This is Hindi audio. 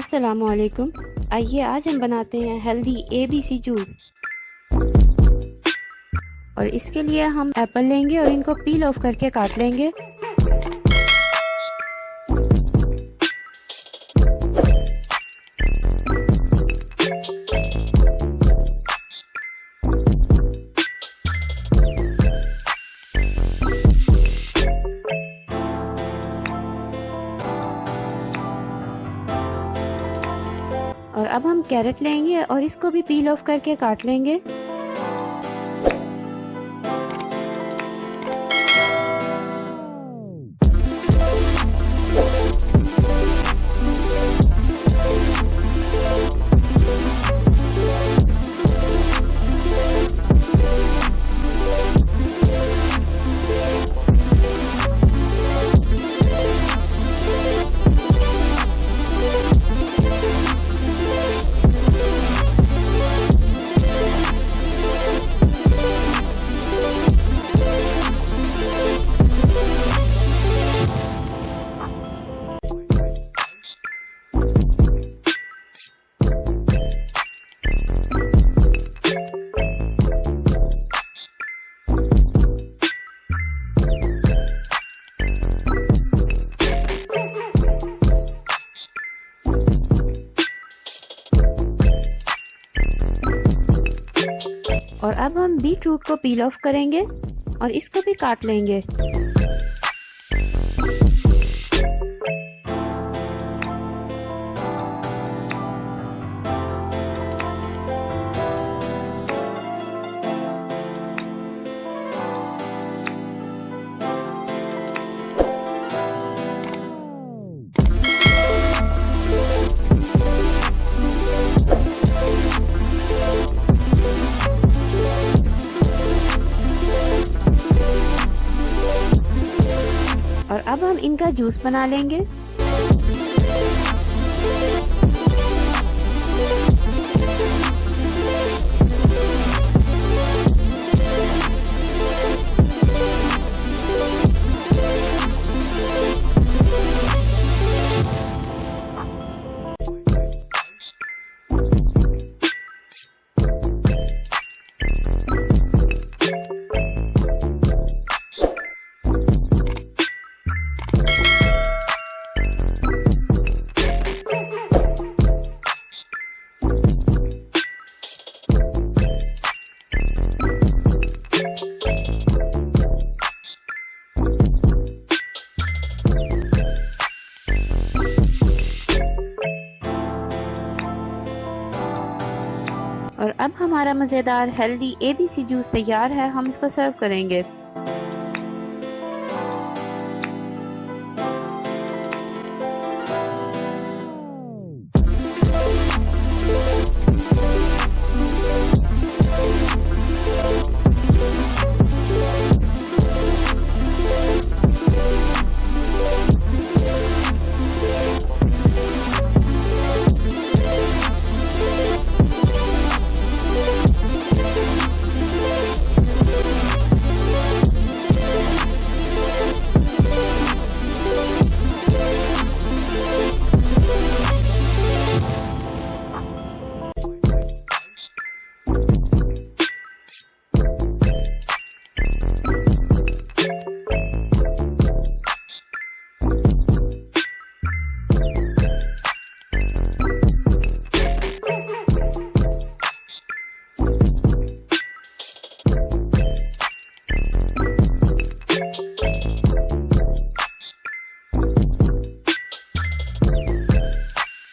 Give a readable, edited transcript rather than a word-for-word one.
अस्सलामुअलैकुम। आइए आज हम बनाते हैं हेल्दी ABC जूस। और इसके लिए हम एप्पल लेंगे और इनको पील ऑफ करके काट लेंगे। और अब हम कैरेट लेंगे और इसको भी पील ऑफ करके काट लेंगे। और अब हम बीट रूट को पील ऑफ करेंगे और इसको भी काट लेंगे। और अब हम इनका जूस बना लेंगे। और अब हमारा मज़ेदार हेल्दी ABC जूस तैयार है। हम इसको सर्व करेंगे।